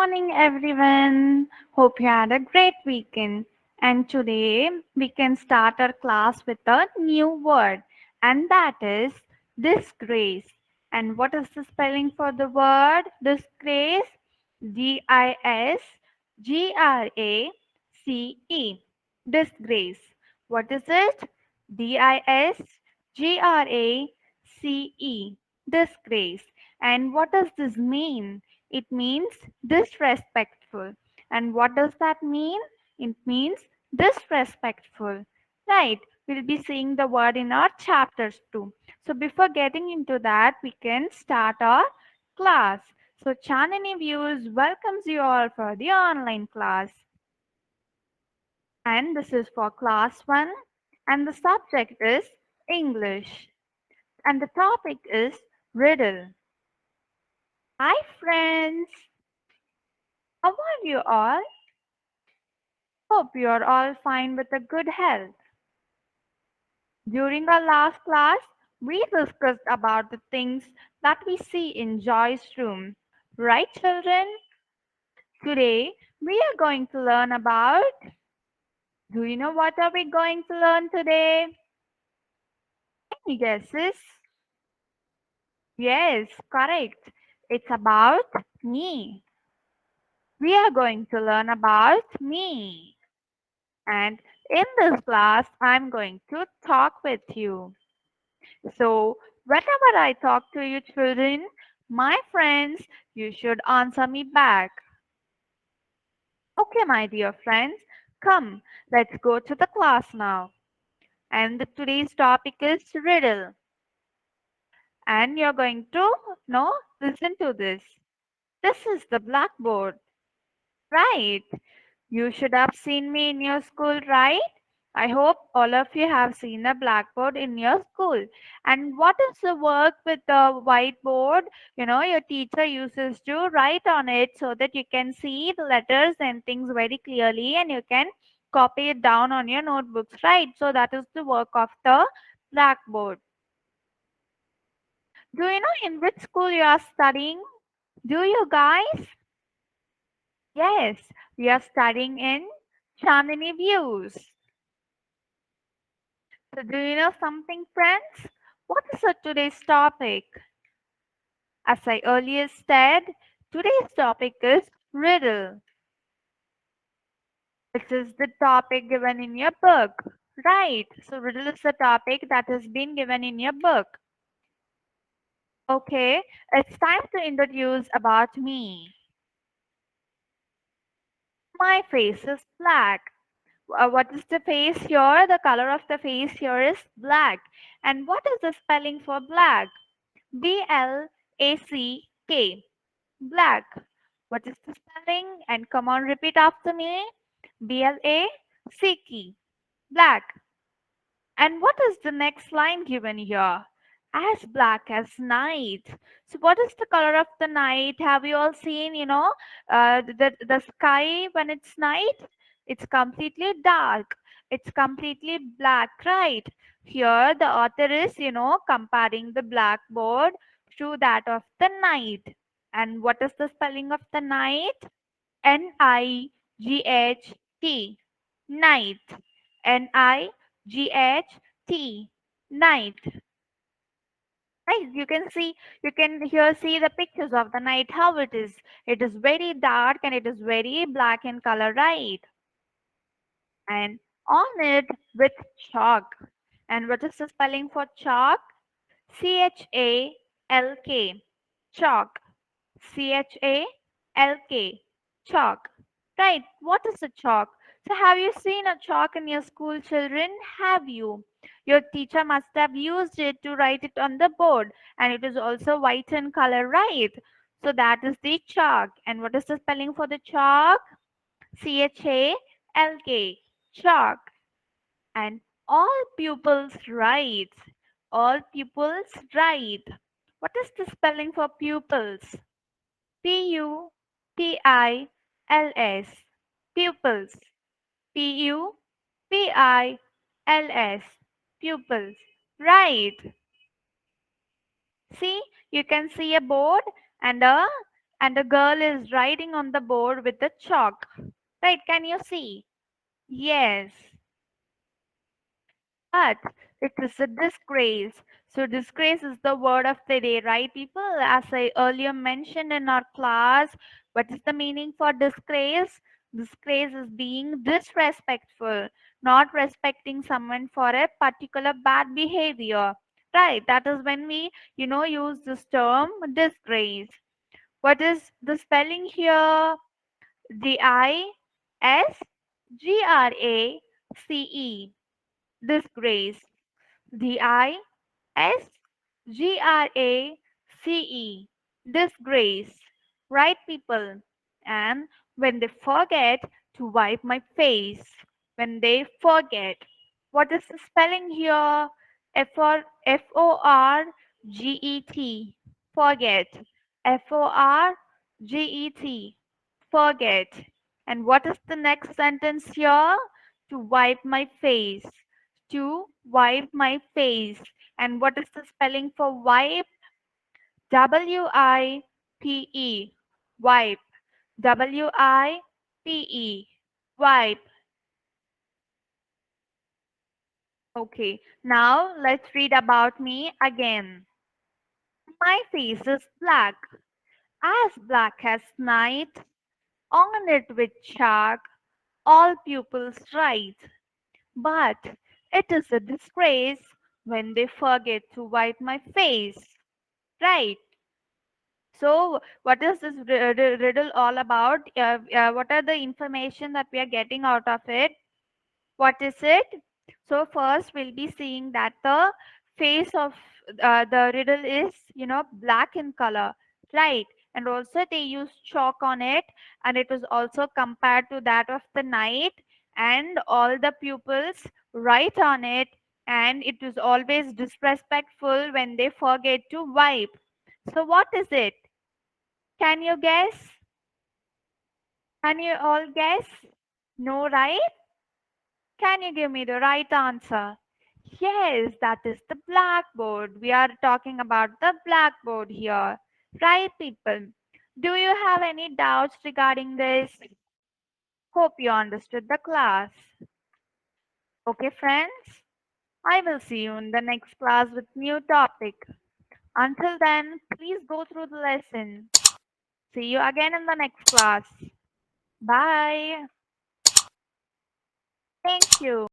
morning, everyone. Hope you had a great weekend. And today we can start our class with a new word, and that is disgrace. And what is the spelling for the word disgrace? Disgrace. Disgrace. What is it? Disgrace. Disgrace. And what does this mean? It means disrespectful. And what does that mean? It means disrespectful. Right. We'll be seeing the word in our chapters too. So before getting into that, we can start our class. So Chandani Views welcomes you all for the online class. And this is for class 1. And the subject is English. And the topic is Riddle. Hi friends. How are you all? Hope you are all fine with a good health. During our last class, we discussed about the things that we see in Joy's room. Right, children? Today, we are going to learn about. Do you know what are we going to learn today? Any guesses? Yes, correct. It's about me. We are going to learn about me. And in this class, I'm going to talk with you. So, whenever I talk to you children, my friends, you should answer me back. Okay, my dear friends, come, let's go to the class now. And today's topic is riddle. And you're going to know, listen to this. This is the blackboard, right? You should have seen me in your school, right? I hope all of you have seen a blackboard in your school. And what is the work with the whiteboard? Your teacher uses to write on it so that you can see the letters and things very clearly and you can copy it down on your notebooks, right? So that is the work of the blackboard. Do you know in which school you are studying? Do you guys? Yes, we are studying in Chandani Views. So, do you know something, friends? What is today's topic? As I earlier said, today's topic is riddle. This is the topic given in your book. Right. So, riddle is the topic that has been given in your book. Okay, it's time to introduce about me. My face is black. What is the face here? The color of the face here is black. And what is the spelling for black? Black. Black. What is the spelling? And come on, repeat after me. Black. Black. And what is the next line given here? As black as night. So, what is the color of the night? Have you all seen, the sky when it's night? It's completely dark. It's completely black, right? Here, the author is, comparing the blackboard to that of the night. And what is the spelling of the night? Night. Night. Night. Night. Right? You can see the pictures of the night, how it is. It is very dark and it is very black in color, right? And on it with chalk. And what is the spelling for chalk? Chalk. Chalk. Chalk. Chalk. Right. What is a chalk? So have you seen a chalk in your school, children? Have you? Your teacher must have used it to write it on the board, and it is also white in color, right? So that is the chalk. And what is the spelling for the chalk? Chalk. Chalk. And all pupils write. All pupils write. What is the spelling for pupils? Pupils. Pupils. Pupils. Pupils. Right. See, you can see a board and a And a girl is writing on the board with a chalk. Right? Can you see? Yes. But it is a disgrace. So, disgrace is the word of the day, right, people? As I earlier mentioned in our class, what is the meaning for disgrace? Disgrace is being disrespectful, not respecting someone for a particular bad behavior. Right, that is when we, use this term disgrace. What is the spelling here? Disgrace. Disgrace. Disgrace. Disgrace. Right, people? And when they forget to wipe my face, when they forget, what is the spelling here? Forget. Forget. Forget. Forget. And what is the next sentence here? To wipe my face. To wipe my face. And what is the spelling for wipe? Wipe. Wipe. Wipe. Wipe. Okay. Now let's read about me again. My face is black as night, on it with chalk, all pupils write. But it is a disgrace when they forget to wipe my face. Right. So, what is this riddle all about? What are the information that we are getting out of it? What is it? So, first we'll be seeing that the face of the riddle is, black in color, right? And also they use chalk on it, and it is also compared to that of the night, and all the pupils write on it, and it is always disrespectful when they forget to wipe. So, what is it? Can you guess? Can you all guess? No, right? Can you give me the right answer? Yes, that is the blackboard. We are talking about the blackboard here. Right, people? Do you have any doubts regarding this? Hope you understood the class. Okay, friends? I will see you in the next class with new topic. Until then, please go through the lesson. See you again in the next class. Bye. Thank you.